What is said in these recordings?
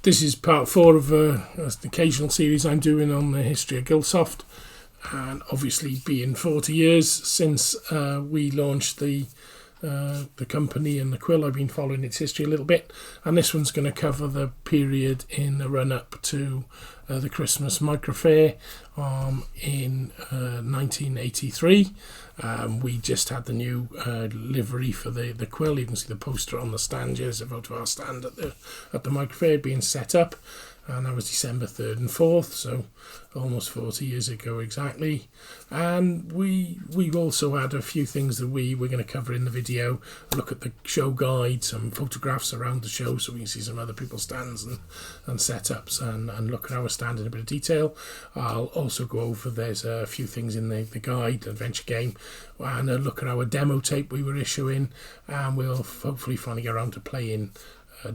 This is part 4 of an occasional series I'm doing on the history of Gilsoft, and obviously being 40 years since we launched the company and the Quill, I've been following its history a little bit, and this one's going to cover the period in the run-up to the Christmas Microfair in 1983. We just had the new livery for the Quill. You can see the poster on the stand here. There's a photo of our stand at the Microfair being set up, and that was December 3rd and 4th, so almost 40 years ago exactly. And we've also had a few things that we're going to cover in the video. Look at the show guide, some photographs around the show so we can see some other people's stands and setups, and look at our stand in a bit of detail. I'll also go over, there's a few things in the guide, adventure game, and a look at our demo tape we were issuing, and we'll hopefully finally get around to playing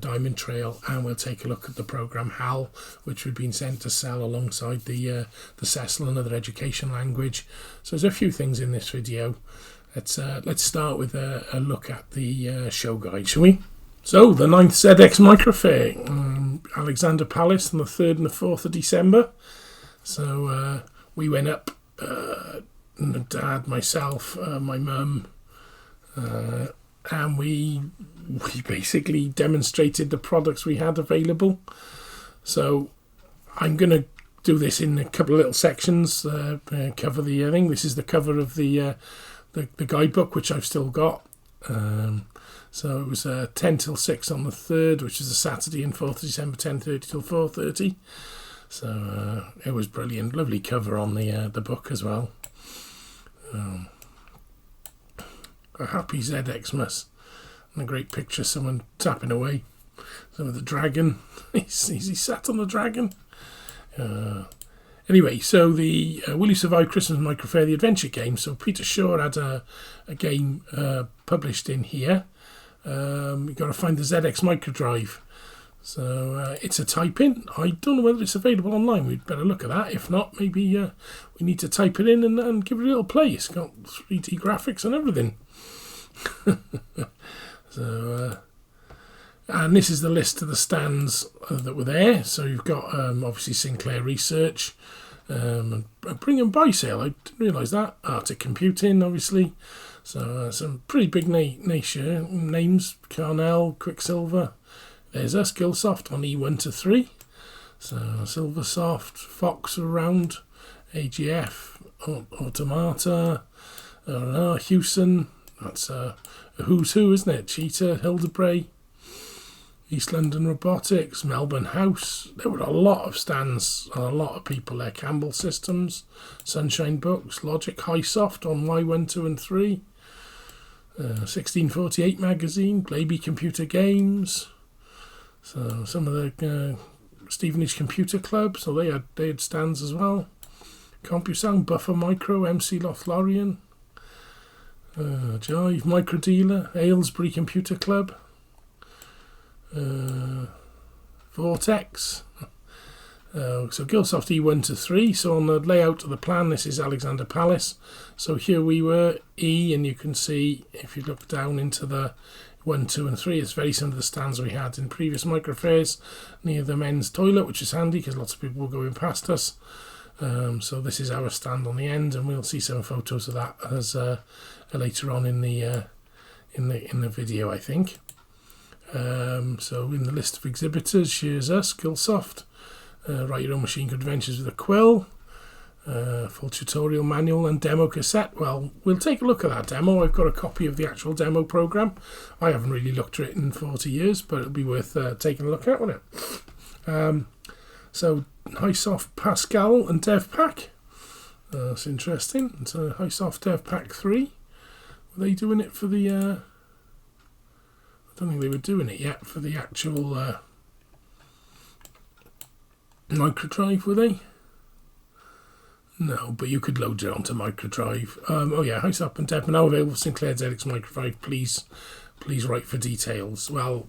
Diamond Trail, and we'll take a look at the program HAL, which we've been sent to sell alongside the Cecil, another education language. So there's a few things in this video. Let's start with a look at the show guide, shall we? So the 9th ZX Microfair, Alexander Palace, on the 3rd and the 4th of December. So we went up, Dad, myself, my mum, and we basically demonstrated the products we had available. So I'm going to do this in a couple of little sections, cover the thing. This is the cover of the guidebook, which I've still got. So it was 10 till 6 on the 3rd, which is a Saturday, and 4th of December, 10:30 till 4:30. So it was brilliant. Lovely cover on the book as well. A happy ZXmas, and a great picture, someone tapping away. Some of the dragon. He sat on the dragon. Anyway, so the Will You Survive Christmas Microfair, the adventure game. So Peter Shaw had a game published in here. You've got to find the ZX Microdrive. So it's a type-in. I don't know whether it's available online. We'd better look at that. If not, maybe we need to type it in and give it a little play. It's got 3D graphics and everything. So, and this is the list of the stands that were there. So you've got obviously Sinclair Research, Bring and Buy Sale. I didn't realise that. Arctic Computing, obviously. So some pretty big names: Carnell, Quicksilver. There's us, Gilsoft on E1 to 3. So Silversoft, Fox around, AGF, Automata, Hewson. That's a who's who, isn't it? Cheetah, Hildebray, East London Robotics, Melbourne House. There were a lot of stands and a lot of people there. Campbell Systems, Sunshine Books, Logic, Highsoft on Y1, 2 and 3. 1648 magazine, Blaby Computer Games. So some of the Stevenage Computer Club, so they had stands as well. CompuSound, Buffer Micro, MC Lothlorien. Jive, Micro Dealer, Aylesbury Computer Club, Vortex. So Gilsoft E1 to 3. So on the layout of the plan, this is Alexander Palace. So here we were E, and you can see if you look down into the 1, 2 and 3, it's very similar to the stands we had in previous Microfairs, near the men's toilet, which is handy because lots of people were going past us. So this is our stand on the end, and we'll see some photos of that as later on in the video, I think. So in the list of exhibitors, here's us, Gilsoft. Write Your Own Machine Code Adventures with a Quill. Full tutorial manual and demo cassette. Well, we'll take a look at that demo. I've got a copy of the actual demo program. I haven't really looked at it in 40 years, but it'll be worth taking a look at, won't it? So Highsoft Pascal and Dev Pack. That's interesting. It's a Highsoft Dev Pack 3. Were they doing it for the... I don't think they were doing it yet for the actual Microdrive, were they? No, but you could load it onto Microdrive. Oh yeah, Highsoft and Dev are now available for Sinclair ZX Microdrive. Please write for details. Well,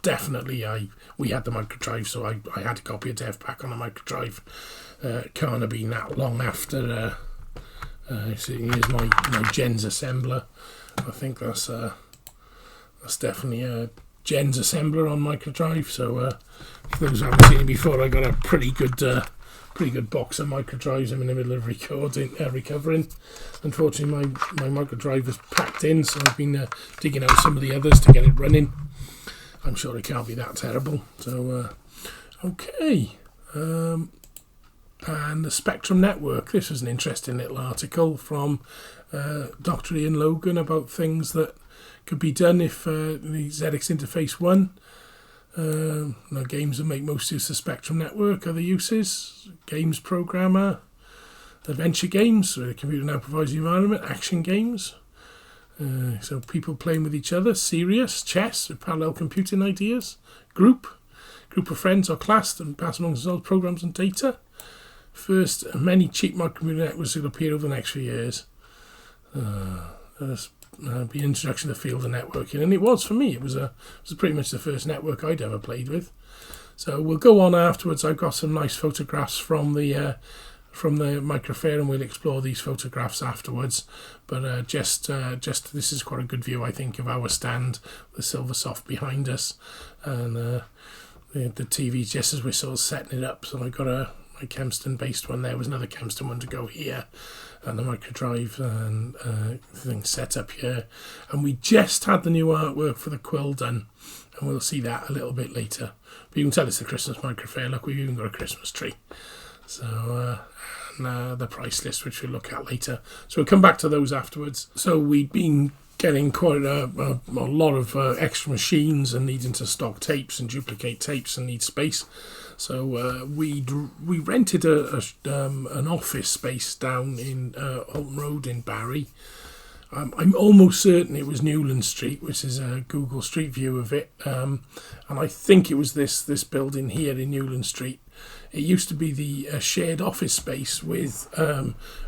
definitely we had the Microdrive, so I had a copy of Dev Pack on a Microdrive. Can't have been that long after. Here's my Gens assembler. I think that's definitely a Gens assembler on Microdrive. So For those who haven't seen it before, I got a pretty good box of micro drives. I'm in the middle of recovering. Unfortunately, my micro drive was packed in, so I've been digging out some of the others to get it running. I'm sure it can't be that terrible. So, okay. And the Spectrum Network. This was an interesting little article from Dr. Ian Logan about things that could be done if the ZX Interface 1. Games that make most use of Spectrum Network. Other uses: games programmer, adventure games, where the computer now provides the environment, action games. So people playing with each other, serious, chess with parallel computing ideas, group of friends or class and pass among themselves programs and data. First, many cheap microcomputer networks will appear over the next few years. Be an introduction to the field of networking, and it was for me. It was pretty much the first network I'd ever played with. So we'll go on afterwards. I've got some nice photographs from the Microfair, and we'll explore these photographs afterwards. But just this is quite a good view, I think, of our stand, the Silversoft behind us, and the TV just as we're sort of setting it up. So I got my Kempston based one. There was another Kempston one to go here, and the micro drive and thing set up here. And we just had the new artwork for the Quill done, and we'll see that a little bit later. But you can tell it's the Christmas Microfair. Look, we've even got a Christmas tree. So and the price list, which we'll look at later. So we'll come back to those afterwards. So we've been getting quite a lot of extra machines and needing to stock tapes and duplicate tapes and need space. So we rented an office space down in Holton Road in Barry. I'm almost certain it was Newland Street, which is a Google Street View of it, and I think it was this building here in Newland Street. It used to be the shared office space with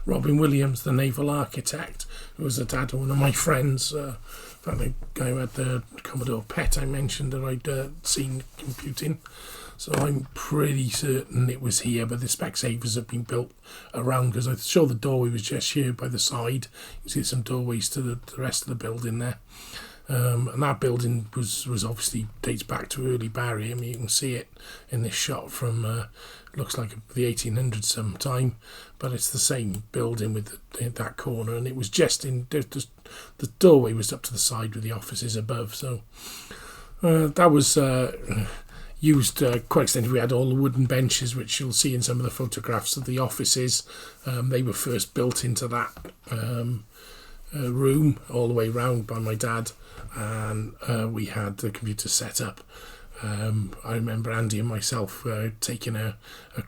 Robin Williams, the naval architect, who was the dad of one of my friends. In fact, the guy who had the Commodore PET I mentioned that I'd seen computing. So I'm pretty certain it was here, but the Specsavers have been built around, because I'm sure the doorway was just here by the side. You can see some doorways to the rest of the building there. And that building was obviously dates back to early Barry. I mean, you can see it in this shot from looks like the 1800s sometime, but it's the same building with that corner, and it was just in the doorway was up to the side with the offices above. So that was used quite extensively. We had all the wooden benches, which you'll see in some of the photographs of the offices. They were first built into that room all the way round by my dad, and we had the computer set up. I remember Andy and myself taking a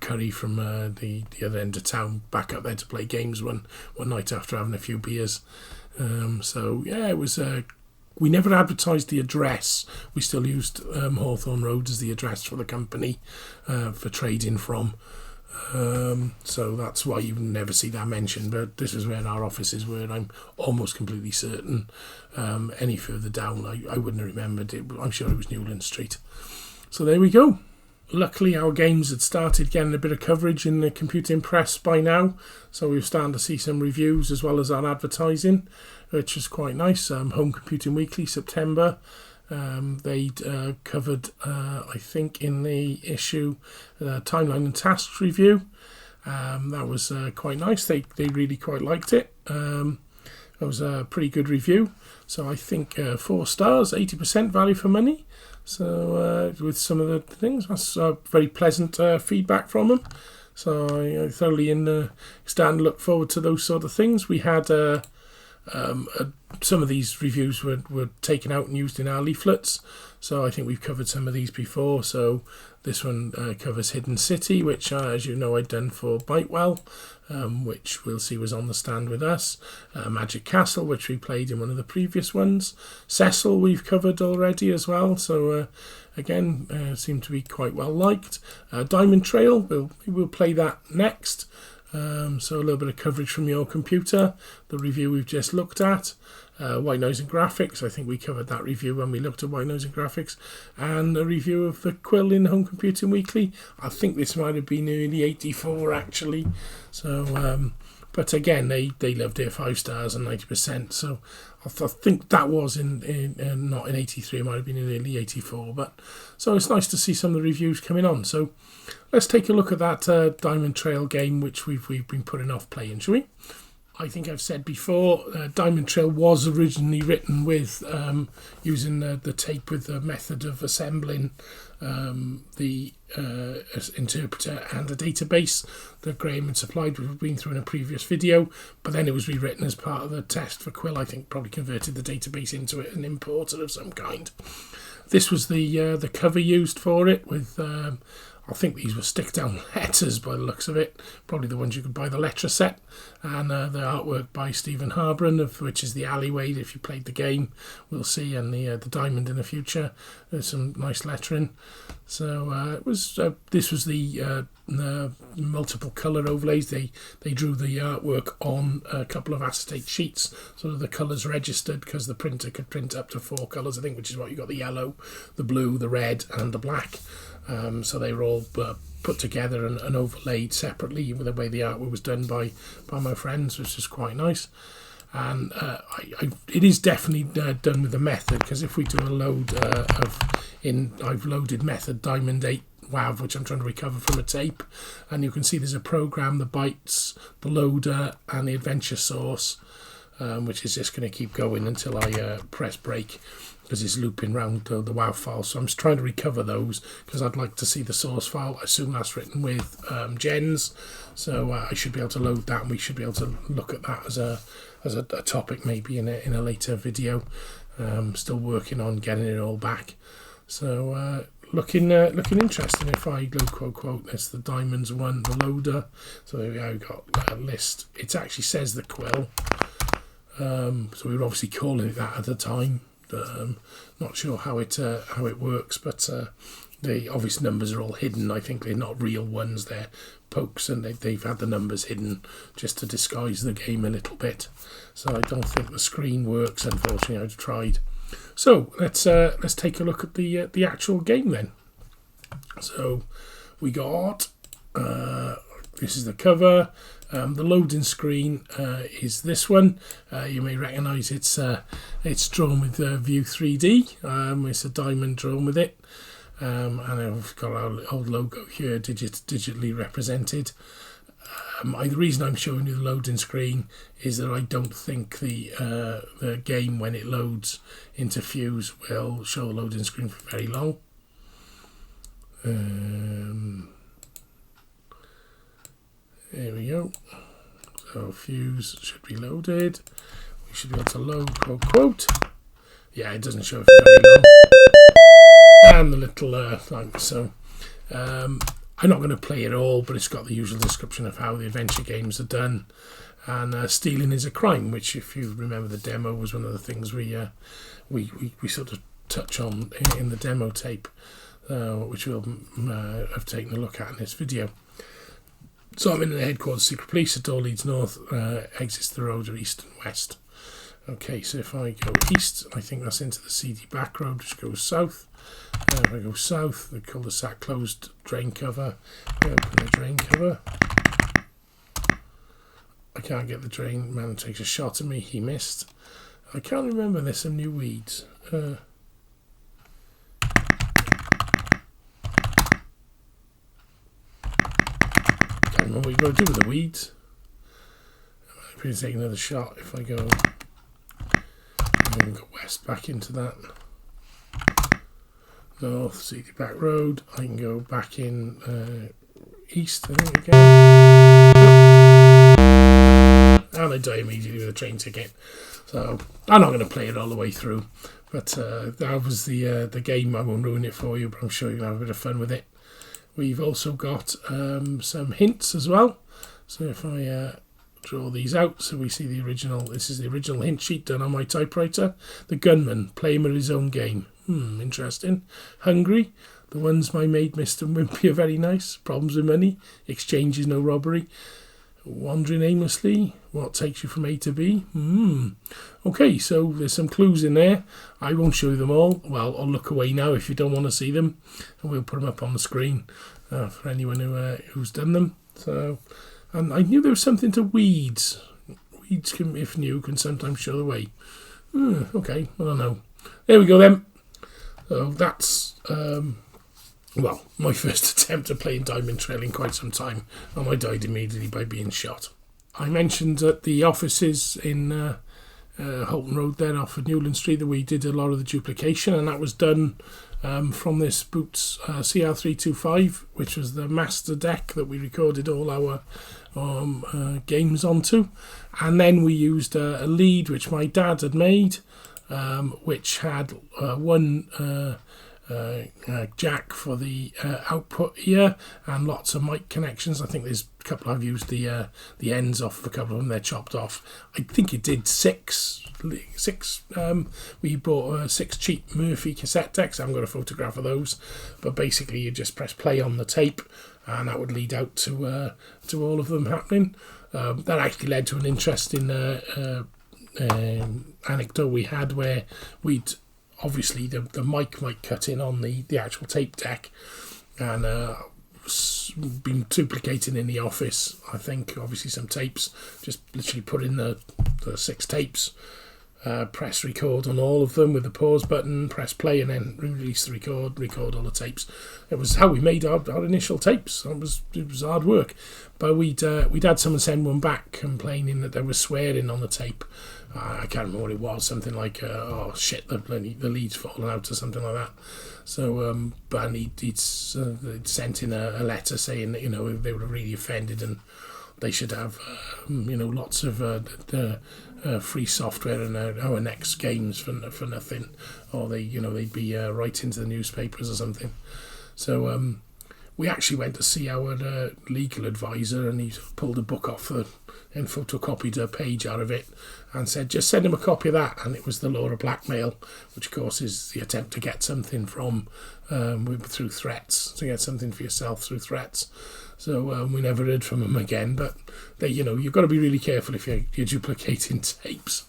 curry from the other end of town back up there to play games one night after having a few beers. So yeah, it was. We never advertised the address. We still used Hawthorne Road as the address for the company for trading from. So that's why you never see that mentioned, but this is where our offices were, and I'm almost completely certain any further down I wouldn't have remembered it. I'm sure it was Newland Street. So there we go. Luckily our games had started getting a bit of coverage in the computing press by now, so we're starting to see some reviews as well as our advertising, which is quite nice. Home Computing Weekly, September. They'd covered, I think, in the issue, Timeline and Tasks review. That was quite nice. They really quite liked it. That was a pretty good review. So I think 4 stars, 80% value for money. So with some of the things, that's very pleasant feedback from them. So I thoroughly stand look forward to those sort of things. We had some of these reviews were taken out and used in our leaflets, so I think we've covered some of these before. So this one covers Hidden City, which as you know I'd done for Bitewell, which we'll see was on the stand with us. Magic Castle, which we played in one of the previous ones. Cecil we've covered already as well, so again seemed to be quite well liked. Diamond Trail, we'll play that next. So a little bit of coverage from your computer, the review we've just looked at. White Noise and Graphics, I think we covered that review when we looked at White Noise and Graphics, and a review of the Quill in Home Computing Weekly. I think this might have been early 84 actually, so But again, they loved it, 5 stars and 90%. So I think that was in not in 83, it might have been in early 84. But so it's nice to see some of the reviews coming on. So let's take a look at that Diamond Trail game, which we've been putting off playing, shall we? I think I've said before, Diamond Trail was originally written with using the tape with the method of assembling the interpreter and a database that Graham had supplied, we've been through in a previous video, but then it was rewritten as part of the test for Quill. I think probably converted the database into it and imported of some kind. This was the cover used for it with I think these were stick down letters by the looks of it, probably the ones you could buy the letter set, and the artwork by Stephen Harbron, of which is the alleyway. If you played the game, we'll see, and the diamond in the future. There's some nice lettering. So it was this was the multiple colour overlays. They drew the artwork on a couple of acetate sheets, so that the colours registered, because the printer could print up to 4 colours, I think, which is what you got: the yellow, the blue, the red, and the black. So they were all put together and overlaid separately with the way the artwork was done by my friends, which is quite nice. And it is definitely done with the method, because if we do a load I've loaded method Diamond 8 WAV, which I'm trying to recover from a tape, and you can see there's a program, the bytes, the loader, and the adventure source, which is just going to keep going until I press break, because it's looping round the WAV file. So I'm just trying to recover those, because I'd like to see the source file. I assume that's written with gens, so I should be able to load that, and we should be able to look at that as a topic maybe in a later video. Still working on getting it all back. So looking interesting. If I go quote, that's the diamonds one, the loader. So there we go, we've got a list. It actually says the Quill. So we were obviously calling it that at the time. Not sure how it works, but the obvious numbers are all hidden. I think they're not real ones, they're pokes, and they've had the numbers hidden just to disguise the game a little bit. So I don't think the screen works, unfortunately. I've tried. So let's take a look at the actual game then. So we got this is the cover. The loading screen is this one. You may recognise it's drawn with View 3D. It's a diamond drawn with it, and I've got our old logo here, digitally represented. The reason I'm showing you the loading screen is that I don't think the game, when it loads into Fuse, will show the loading screen for very long. There we go. So Fuse should be loaded. We should be able to load quote. Yeah, it doesn't show for very long. And the little thing. So I'm not going to play it all, but it's got the usual description of how the adventure games are done. And stealing is a crime, which, if you remember the demo, was one of the things we sort of touch on in the demo tape, which we'll have taken a look at in this video. So I'm in the headquarters secret police. The door leads north, exits the road are east and west. Okay, so if I go east, I think that's into the seedy back road, which goes south. If I go south, the cul-de-sac closed drain cover. I open the drain cover. I can't get the drain. Man takes a shot at me. He missed. I can't remember. There's some new weeds. Can't remember what you've got to do with the weeds. I'm going to take another shot. If I go west, back into that. North, seedy back road. I can go back in east, I think, again. And I die immediately with a train ticket. So I'm not going to play it all the way through. But that was the game. I won't ruin it for you, but I'm sure you'll have a bit of fun with it. We've also got some hints as well. So if I draw these out, so we see the original. This is the original hint sheet done on my typewriter. The gunman, play him at his own game. Interesting. Hungry. The ones my maid Mr. Wimpy are very nice. Problems with money. Exchange is no robbery. Wandering aimlessly. What takes you from A to B? Okay, so there's some clues in there. I won't show you them all. Well, I'll look away now if you don't want to see them, and we'll put them up on the screen for anyone who's done them. So And I knew there was something to weeds. Weeds, if new, can sometimes show the way. Okay, I don't know. There we go then. So that's, well, my first attempt at playing Diamond Trail in quite some time. And I died immediately by being shot. I mentioned at the offices in Holton Road there off of Newland Street that we did a lot of the duplication, and that was done from this Boots CR325, which was the master deck that we recorded all our games onto. And then we used a lead which my dad had made, which had one jack for the output here and lots of mic connections. I think there's a couple I've used the ends off of a couple of them. They're chopped off. I think it did six. We bought 6 cheap Murphy cassette decks. I haven't got a photograph of those, but basically you just press play on the tape and that would lead out to all of them happening. That actually led to an interesting anecdote we had where we'd obviously the mic might cut in on the actual tape deck, and been duplicating in the office. I think obviously some tapes, just literally put in the 6 tapes, press record on all of them with the pause button, press play, and then release the record all the tapes. It was how we made our initial tapes. It was hard work, but we'd had someone send one back complaining that there was swearing on the tape. I can't remember what it was, something like, oh shit, the lead's fallen out or something like that. So, but he'd sent in a letter saying that, they were really offended and they should have, lots of the free software and our next games for nothing, or they'd be right into the newspapers or something. So we actually went to see our legal advisor, and he pulled a book off and photocopied a page out of it and said, just send him a copy of that. And it was the law of blackmail, which of course is the attempt to get something from through threats, to get something for yourself through threats. So we never heard from him again. But you've got to be really careful if you're duplicating tapes.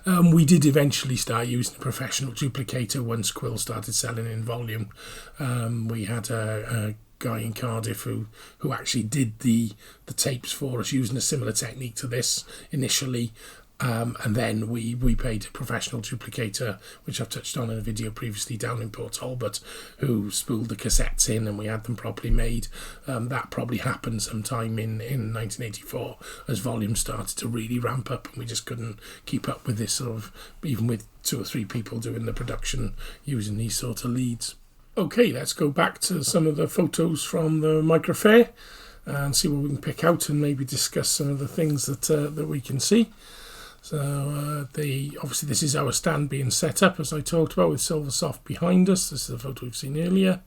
We did eventually start using a professional duplicator once Quill started selling in volume. We had a guy in Cardiff who actually did the tapes for us using a similar technique to this initially, and then we paid a professional duplicator, which I've touched on in a video previously, down in Port Talbot, who spooled the cassettes in and we had them properly made. That probably happened sometime in 1984 as volume started to really ramp up, and we just couldn't keep up with this sort of, even with 2 or 3 people doing the production using these sort of leads. Okay, let's go back to some of the photos from the Microfair and see what we can pick out and maybe discuss some of the things that we can see. So obviously this is our stand being set up, as I talked about, with Silversoft behind us. This is the photo we've seen earlier.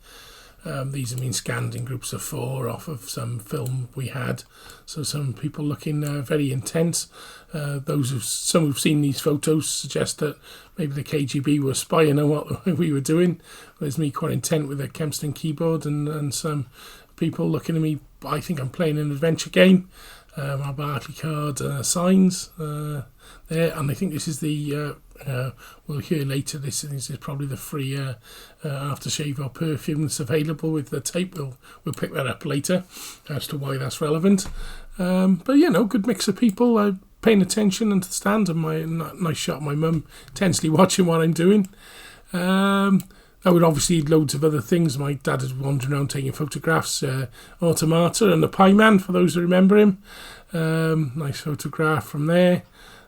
These have been scanned in groups of 4 off of some film we had. So some people looking very intense. Some who've seen these photos suggest that maybe the KGB were spying on what we were doing. There's me quite intent with a Kempston keyboard, and some people looking at me. I think I'm playing an adventure game. Our Barclaycard signs there, and I think this is the we'll hear later, this is probably the free aftershave or perfume that's available with the tape. We'll pick that up later as to why that's relevant, but good mix of people paying attention and to the stand, and my nice shot of my mum intensely watching what I'm doing. There were obviously loads of other things. My dad had wandered around taking photographs. Automata and the Pie Man, for those who remember him. Nice photograph from there.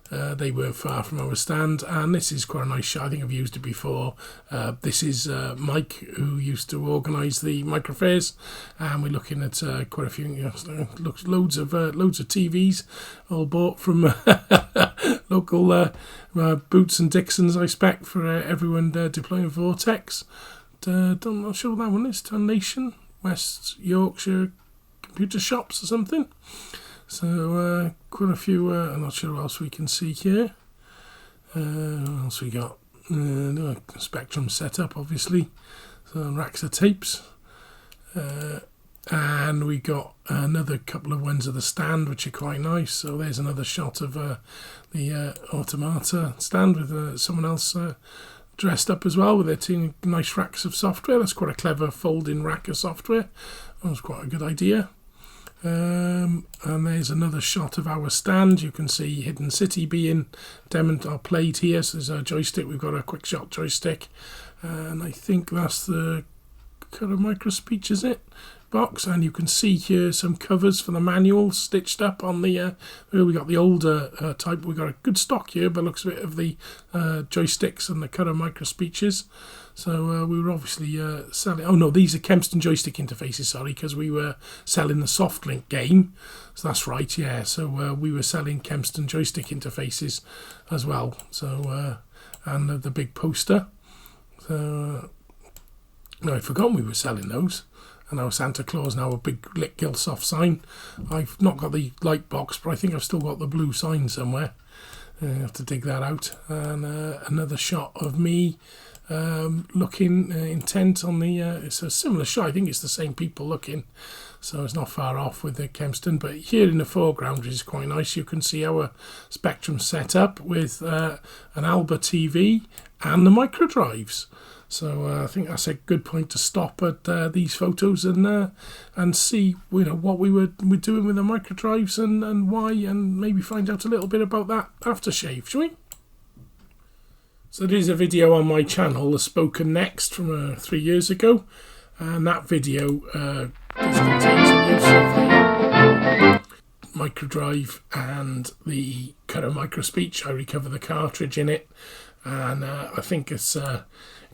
They weren't far from our stand, and this is quite a nice shot. I think I've used it before. This is Mike, who used to organise the Microfairs, and we're looking at quite a few. Loads of TVs, all bought from local Boots and Dixons, I expect, for everyone deploying Vortex. I'm not sure what that one is. Nation, West Yorkshire Computer Shops or something. So quite a few. I'm not sure what else we can see here. What else we got? Spectrum setup, obviously. So racks of tapes. And we got another couple of ones of the stand, which are quite nice. So there's another shot of the Automata stand with someone else dressed up as well with their 2 nice racks of software. That's quite a clever folding rack of software. That was quite a good idea. And there's another shot of our stand. You can see Hidden City being played here. So there's our joystick. We've got a quick shot joystick, and I think that's the Color Microspeech, is it? Box. And you can see here some covers for the manual stitched up on the we got the older type. We got a good stock here, but looks a bit of the joysticks and the Color Microspeeches. So we were obviously selling. Oh no, these are Kempston joystick interfaces. Sorry, because we were selling the Softlink game. So that's right, yeah. So we were selling Kempston joystick interfaces as well. So and the big poster. So no, I'd forgotten we were selling those. And our Santa Claus now a big lit Gilsoft sign. I've not got the light box, but I think I've still got the blue sign somewhere. I have to dig that out. And another shot of me looking intent on the. It's a similar shot. I think it's the same people looking, so it's not far off with the Kempston. But here in the foreground, which is quite nice, you can see our Spectrum set up with an Alba TV and the micro drives. So I think that's a good point to stop at these photos and see what we were doing with the micro drives and why, and maybe find out a little bit about that aftershave, shall we? So there's a video on my channel, The Spoken Next, from 3 years ago, and that video contains some use of the micro drive and the Color Microspeech. I recover the cartridge in it, and I think it's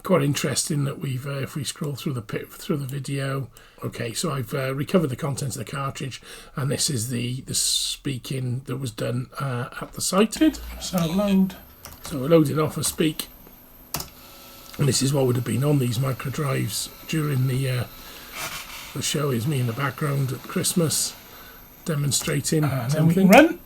quite interesting that we've if we scroll through the video. Okay, so I've recovered the contents of the cartridge, and this is the speaking that was done at the site. So load. So we're loading off a speak, and this is what would have been on these micro drives during the show. Is me in the background at Christmas demonstrating. And then we can run.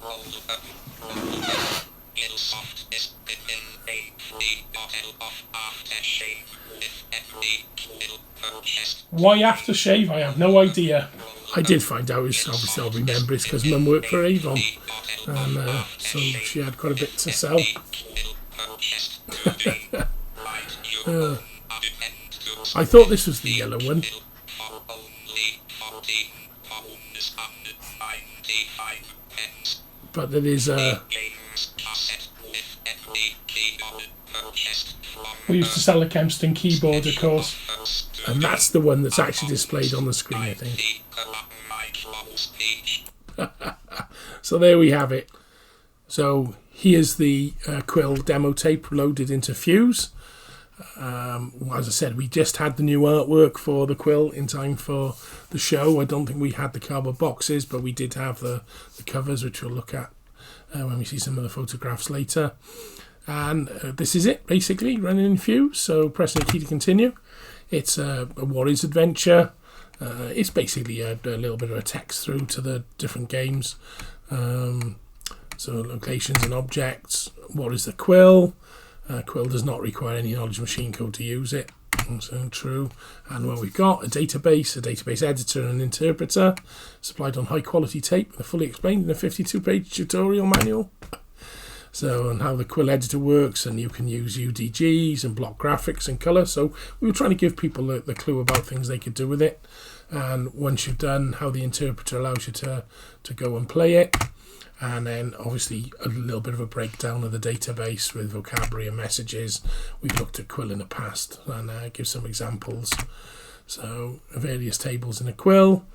Why aftershave? I have no idea. I did find out, obviously I'll remember, it's because Mum worked for Avon, and so she had quite a bit to sell. I thought this was the yellow one. But there is we used to sell a Kempston keyboard, of course, and that's the one that's actually displayed on the screen, I think. So there we have it. So here's the Quill demo tape loaded into Fuse. As I said, we just had the new artwork for the Quill in time for the show. I don't think we had the cardboard boxes, but we did have the covers, which we'll look at when we see some of the photographs later. And this is it, basically, running in Fuse. So pressing the key to continue. It's a Warriors adventure. It's basically a little bit of a text through to the different games. So locations and objects. What is the Quill? Quill does not require any knowledge machine code to use it. So true. And what we've got, a database editor and an interpreter, supplied on high quality tape, fully explained in a 52-page tutorial manual. So, and how the Quill editor works, and you can use UDGs and block graphics and colour. So we were trying to give people the clue about things they could do with it. And once you've done, how the interpreter allows you to go and play it. And then obviously a little bit of a breakdown of the database with vocabulary and messages. We've looked at Quill in the past and give some examples. So various tables in a Quill.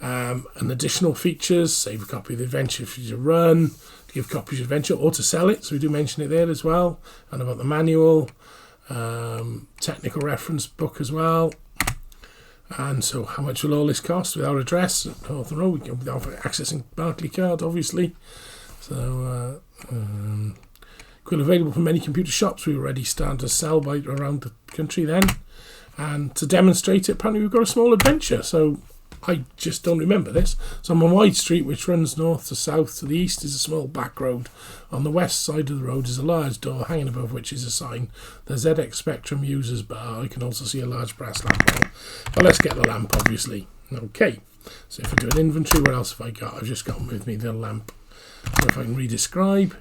And additional features, save a copy of the adventure for you to run, give copies of adventure or to sell it. So we do mention it there as well. And about the manual, technical reference book as well. And so how much will all this cost with our address at North Road? We can without accessing Barclaycard, obviously. So Quill available from many computer shops. We already started to sell by around the country then. And to demonstrate it, apparently we've got a small adventure. So I just don't remember this. So on a wide street which runs north to south to the east is a small back road. On the west side of the road is a large door hanging above which is a sign, the ZX Spectrum Users Bar. I can also see a large brass lamp on. But let's get the lamp, obviously. Okay, so if I do an inventory, what else have I got? I've just got with me the lamp. So if I can redescribe,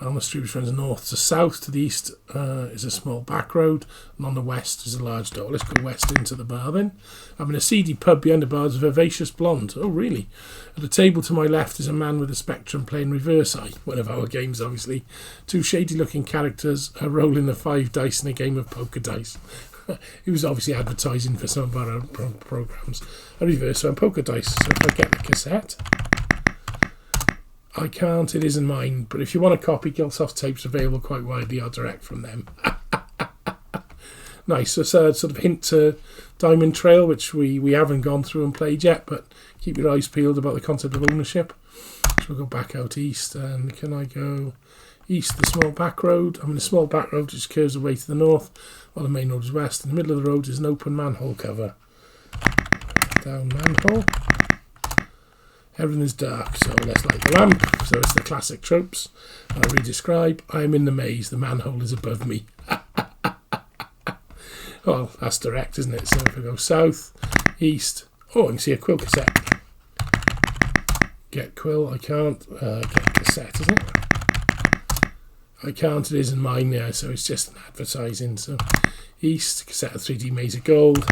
On the street which runs north to south. To the east is a small back road, and on the west is a large door. Let's go west into the bar then. I'm in a seedy pub behind the bar is a vivacious blonde. Oh, really? At the table to my left is a man with a spectrum playing reverse eye. One of our games, obviously. Two shady-looking characters are rolling the 5 dice in a game of poker dice. He was obviously advertising for some of our programs. A reverse and poker dice. So if I get the cassette, I can't. It isn't mine. But if you want a copy, Gilsoft tapes available quite widely. I'll direct from them. Nice. So it's a sort of hint to Diamond Trail, which we haven't gone through and played yet. But keep your eyes peeled about the concept of ownership. So we'll go back out east. And can I go east, the small back road? I'm in a small back road which curves away to the north, while the main road is west. In the middle of the road is an open manhole cover. Down manhole. Everything is dark, so let's light the lamp. So it's the classic tropes. I'll re-describe. I am in the maze. The manhole is above me. Well, that's direct, isn't it? So if I go south, east. Oh, I can see a Quill cassette. Get Quill. I can't. Get cassette, is it? I can't. It isn't mine now, so it's just an advertising. So east, cassette of 3D Maze of Gold.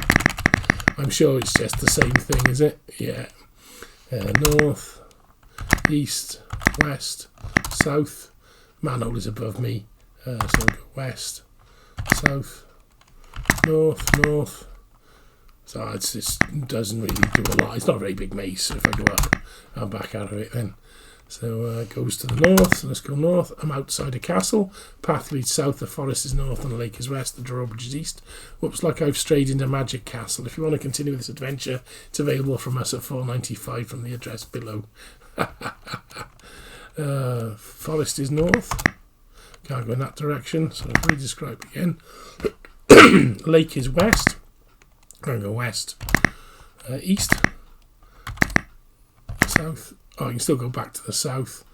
I'm sure it's just the same thing, is it? Yeah. North, east, west, south. Manhole is above me, so I'll go west, south, north. So it just doesn't really do a lot. It's not a very big maze, so if I go up, I'm back out of it then. So it goes to the north, so let's go north. I'm outside a castle. Path leads south, the forest is north and the lake is west, the drawbridge is east. Looks like I've strayed into Magic Castle. If you want to continue this adventure, it's available from us at $4.95 from the address below. Forest is north. Can't go in that direction, so I'll re-describe again. Lake is west. I'm going to go west. East. South. Oh, I can still go back to the south.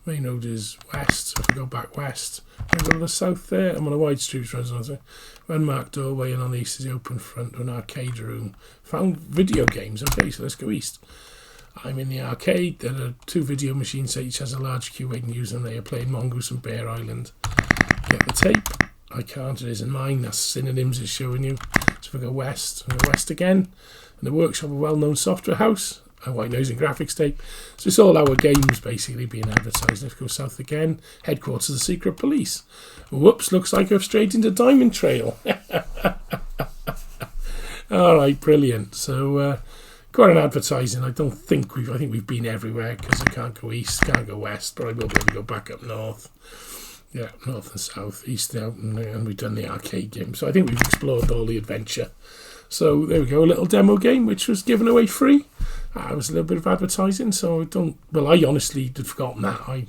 Main road is west, so if I go back west, I go to the south there. I'm on a wide street, unmarked doorway, and on the east is the open front to an arcade room. Found video games. Okay, so let's go east. I'm in the arcade. There are 2 video machines, so each has a large queue waiting to use them. They are playing Mongoose and Bear Island. Get the tape. I can't, it isn't mine. That's synonyms it's showing you. So if I go west, I go west again. And the workshop, a well-known software house. A white noise and graphics tape. So it's all our games basically being advertised. Let's go south again. Headquarters of the Secret Police. Whoops, looks like I've strayed into Diamond Trail. Alright, brilliant. So quite an advertising. I think we've been everywhere because I can't go east, can't go west, but I will be able to go back up north. Yeah, north and south, east out, and we've done the arcade game. So I think we've explored all the adventure. So there we go, a little demo game which was given away free. It was a little bit of advertising, so I honestly had forgotten that. I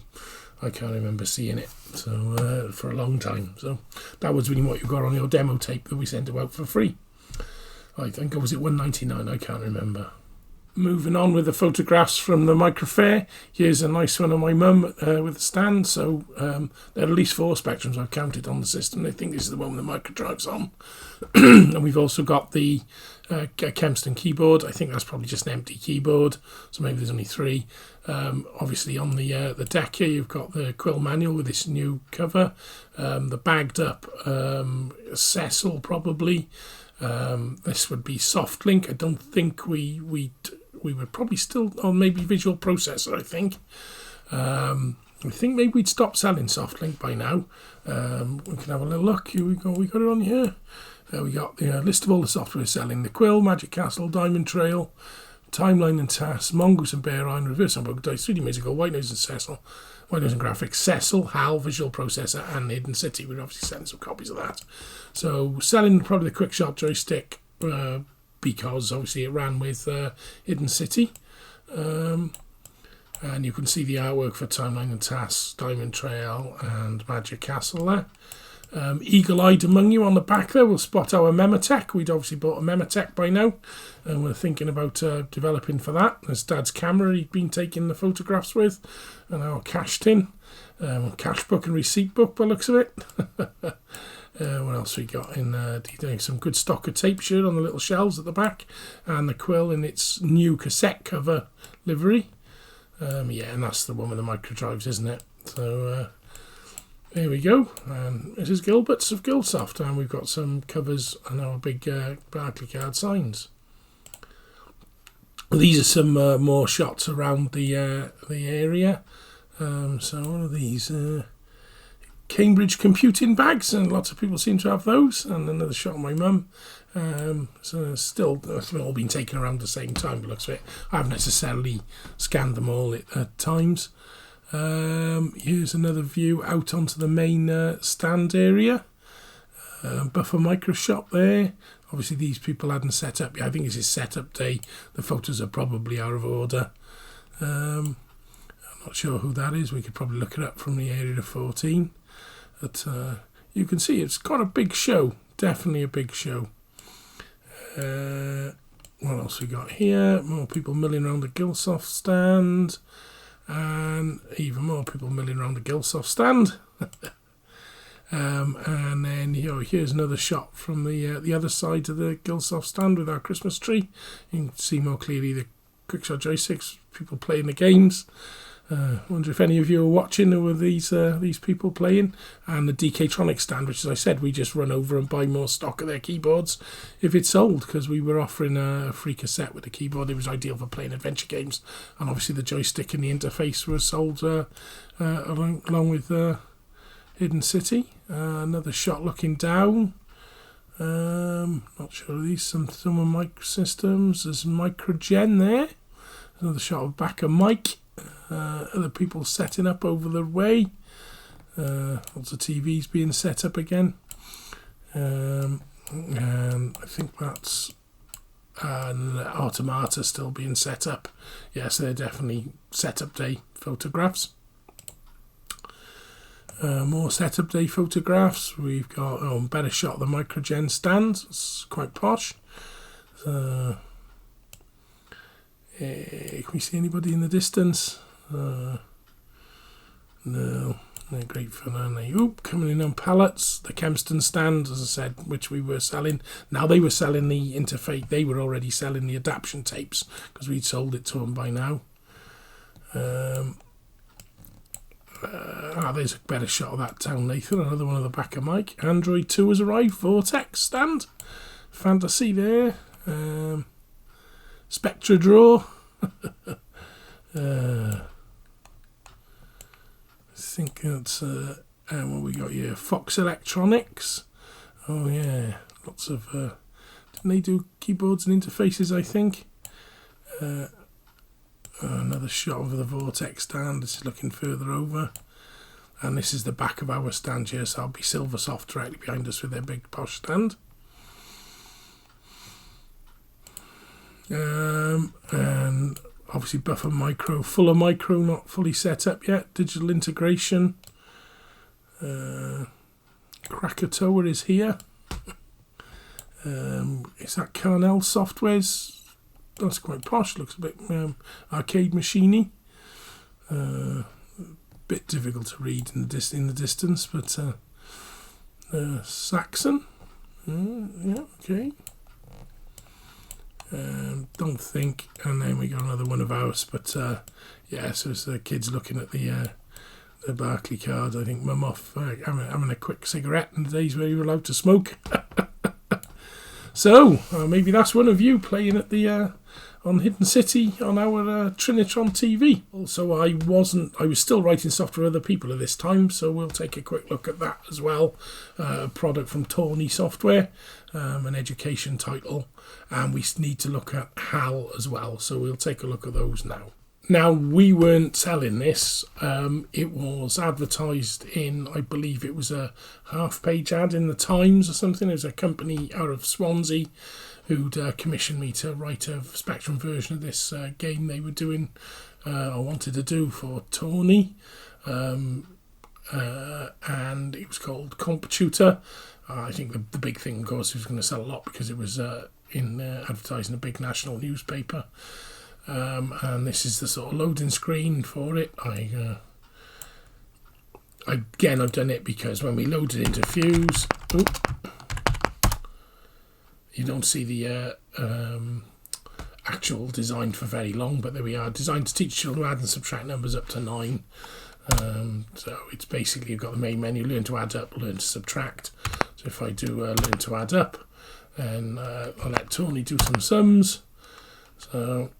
can't remember seeing it for a long time. So that was really what you got on your demo tape that we sent out for free. I think, or was it $1.99? I can't remember. Moving on with the photographs from the Microfair. Here's a nice one of my mum with a stand. So there are at least 4 spectrums I've counted on the system. I think this is the one with the microdrive's on. And we've also got the Kempston keyboard. I think that's probably just an empty keyboard. So maybe there's only 3. Obviously on the deck here you've got the Quill manual with this new cover. The bagged up Cecil probably. This would be soft link. I don't think we would probably still on maybe visual processor. I think maybe we'd stop selling soft link by now. We can have a little look. Here we go. We got it on here. We got the list of all the software selling: the Quill, Magic Castle, Diamond Trail, Timeline and Task, Mongoose and Bear Island, Reverse and Poker Dice, 3D Musical, White Noise and Cecil, White Noise and Graphics, Cecil, HAL, Visual Processor, and Hidden City. We're obviously selling some copies of that. So selling probably the Quick Shot joystick because obviously it ran with Hidden City. And you can see the artwork for Timeline and Task, Diamond Trail, and Magic Castle there. Eagle-eyed among you on the back there will spot our Mematech. We'd obviously bought a Mematech by now, and we're thinking about developing for that. There's Dad's camera he'd been taking the photographs with, and our cash tin, cash book and receipt book by the looks of it. What else we got in doing some good stock of tape shirt on the little shelves at the back, and the Quill in its new cassette cover livery. Yeah, and that's the one with the micro drives, isn't it? So there we go. And this is Gilbert's of Gilsoft, and we've got some covers on our big Barclaycard signs. These are some more shots around the area. So what are these? Cambridge computing bags, and lots of people seem to have those. And another shot of my mum. So still, it's all been taken around the same time, but looks of it. I haven't necessarily scanned them all at times. Here's another view out onto the main stand area. Buffer Micro shop there. Obviously these people hadn't set up. I think this is setup day. The photos are probably out of order. I'm not sure who that is. We could probably look it up from the area of 14. But you can see it's got a big show. Definitely a big show. What else we got here? More people milling around the Gilsoft stand. And even more people milling around the Gilsoft stand. And then here's another shot from the other side of the Gilsoft stand with our Christmas tree. You can see more clearly the quickshot joysticks, people playing the games. Wonder if any of you are watching. There were these people playing, and the DK-Tronic stand, which, as I said, we just run over and buy more stock of their keyboards if it's sold, because we were offering a free cassette with a keyboard. It was ideal for playing adventure games, and obviously the joystick and the interface were sold along with Hidden City. Another shot looking down. Not sure of these. Some Microsystems. There's Microgen there. Another shot of back of Mike. Other people setting up over the way. Lots of TVs being set up again. And I think that's Automata still being set up. Yes, they're definitely setup day photographs. More setup day photographs. We've got better shot of the Microgen stand. It's quite posh. Can we see anybody in the distance? No, they're great fun, aren't they? Oop, coming in on pallets. The Kempston stand, as I said, which we were selling. Now they were selling the interface. They were already selling the adaptation tapes because we'd sold it to them by now. There's a better shot of that Town Nathan. Another one of the back of Mike. Android 2 has arrived. Vortex stand. Fantasy there. Spectra draw. I think that's what we got here. Fox Electronics. Oh yeah, lots of. Didn't they do keyboards and interfaces? I think. Another shot of the Vortex stand. This is looking further over, and this is the back of our stand here. So I'll be Silversoft directly behind us with their big posh stand. And obviously Buffer Micro, Fuller Micro not fully set up yet. Digital integration. Krakatoa is here. Is that Carnell Softwares? That's quite posh. Looks a bit arcade machiney. Bit difficult to read in the distance, but Saxon. Yeah, okay. Don't think, and then we got another one of ours, but yeah, so it's the kids looking at the Barclaycard. I think mum off having a quick cigarette in the days where you were allowed to smoke. So maybe that's one of you playing at the on Hidden City on our Trinitron TV. Also, I was still writing software for other people at this time, so we'll take a quick look at that as well. A product from Tawny Software, an education title, and we need to look at HAL as well, so we'll take a look at those now. Now, we weren't selling this. It was advertised in, I believe it was a half-page ad in the Times or something. It was a company out of Swansea who'd commissioned me to write a Spectrum version of this game they were doing, or wanted to do for Tawny. And it was called Computer. I think the big thing, of course, was going to sell a lot because it was advertising a big national newspaper. And this is the sort of loading screen for it. I've done it because when we load it into Fuse, you don't see the actual design for very long, but there we are. Designed to teach children to add and subtract numbers up to 9. So it's basically, you've got the main menu, learn to add up, learn to subtract. So if I do learn to add up, and I'll let Tawny do some sums. So,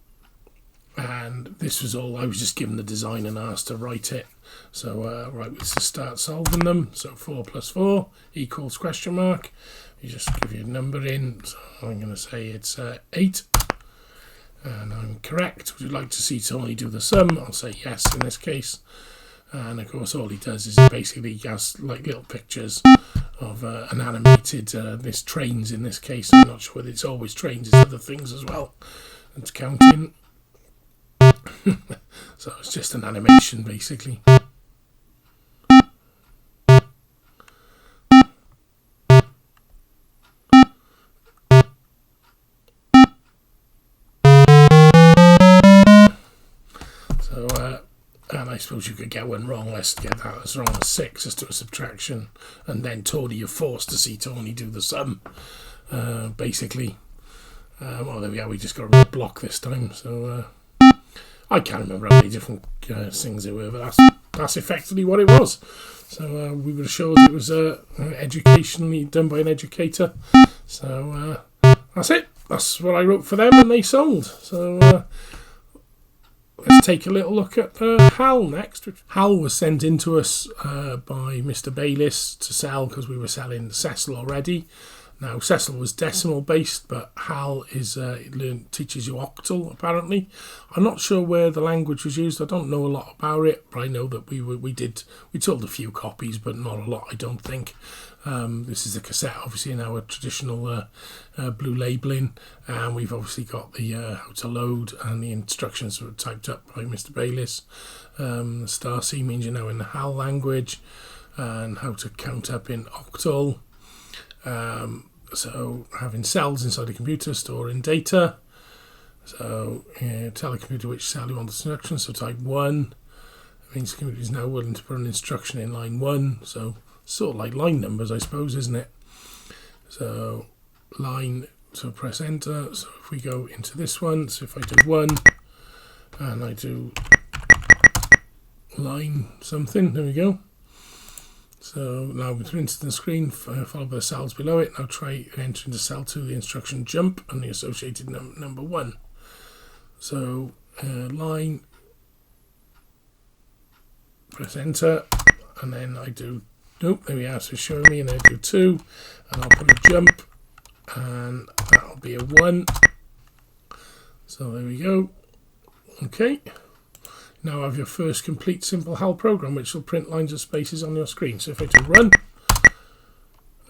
and this was all, I was just given the design and asked to write it. So right, let's just start solving them. So 4 plus 4 equals question mark. You just give your number in. So I'm going to say it's 8. And I'm correct. Would you like to see Tawny do the sum? I'll say yes in this case. And of course all he does is basically has like little pictures of an animated, this trains in this case. I'm not sure whether it's always trains, it's other things as well. It's counting. So it's just an animation basically. And I suppose you could get one wrong. Let's get that as wrong as 6, just do a subtraction. And then Tawny, you're forced to see Tawny do the sum, basically. Well, there we are. We just got a red block this time. So I can't remember how many different things there were, but that's effectively what it was. So we were assured it was educationally done by an educator. So that's it. That's what I wrote for them, and they sold. So let's take a little look at HAL next. HAL was sent in to us by Mr. Bayliss to sell because we were selling Cecil already. Now, Cecil was decimal based, but HAL is teaches you octal apparently. I'm not sure where the language was used. I don't know a lot about it, but I know that we sold a few copies, but not a lot, I don't think. This is a cassette, obviously, in our traditional blue labelling, and we've obviously got the how to load, and the instructions were typed up by Mr. Bayliss. Star C means you know in the HAL language, and how to count up in octal. So having cells inside a computer storing data. So tell the computer which cell you want the instruction. So type 1. It means the computer is now willing to put an instruction in line 1. So sort of like line numbers, I suppose, isn't it? So line, so press enter. So if we go into this one, so if I do 1 and I do line something, there we go. So now we've printed the screen, followed by the cells below it. Now try entering into cell 2 the instruction jump and the associated number 1. So line, press enter, and then I do, nope, there we are, so it's showing me, and then I do 2, and I'll put a jump, and that'll be a 1. So there we go. Okay. Now have your first complete simple HAL program, which will print lines of spaces on your screen. So if I do run,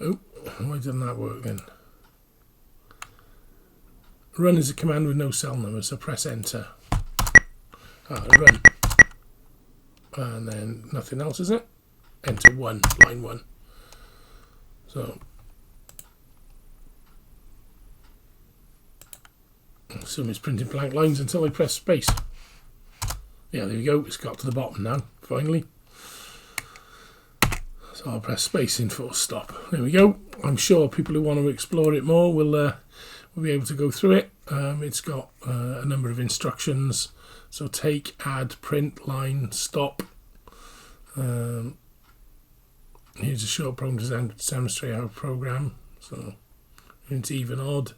oh, why didn't that work then? Run is a command with no cell number, so press enter. Run. And then nothing else, is it? Enter 1, line 1. So I assume it's printing blank lines until I press space. Yeah, there we go. It's got to the bottom now, finally. So I'll press space in full stop. There we go. I'm sure people who want to explore it more will be able to go through it. It's got a number of instructions. So take, add, print, line, stop. Here's a short program to demonstrate how to program. So it's even, odd.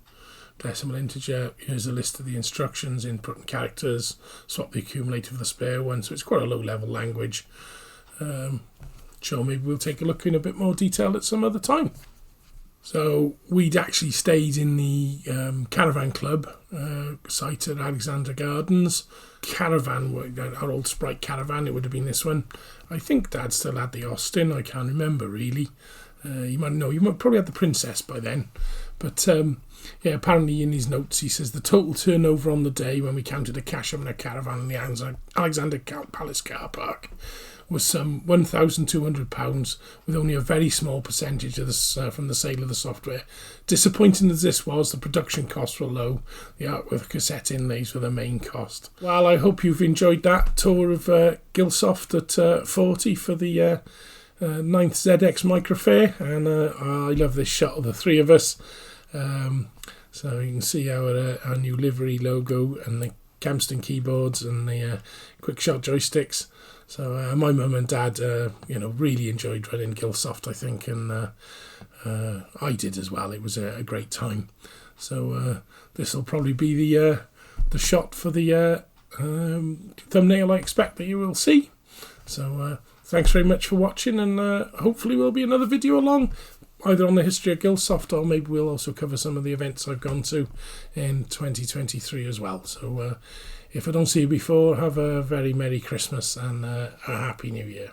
Decimal integer, here's a list of the instructions, input and characters, swap the accumulator for the spare one, so it's quite a low level language. Sure, maybe we'll take a look in a bit more detail at some other time. So we'd actually stayed in the Caravan Club site at Alexander Gardens. Caravan, our old Sprite Caravan, it would have been this one. I think Dad still had the Austin, I can't remember really. You might probably had the Princess by then. But yeah, apparently in his notes he says the total turnover on the day when we counted a cash in a caravan in the Alexander Palace car park was some £1,200, with only a very small percentage of this from the sale of the software. Disappointing as this was, the production costs were low. The art with cassette inlays were the main cost. Well, I hope you've enjoyed that tour of Gilsoft at 40 for the 9th ZX Microfair, and I love this shot of the three of us. So you can see our new livery logo and the Camston keyboards and the quick-shot joysticks. So my mum and dad, really enjoyed running Gilsoft, I think, and I did as well. It was a great time. So this will probably be the shot for the thumbnail I expect that you will see. So thanks very much for watching, and hopefully will be another video along, either on the history of Gilsoft, or maybe we'll also cover some of the events I've gone to in 2023 as well. So if I don't see you before, have a very Merry Christmas and a Happy New Year.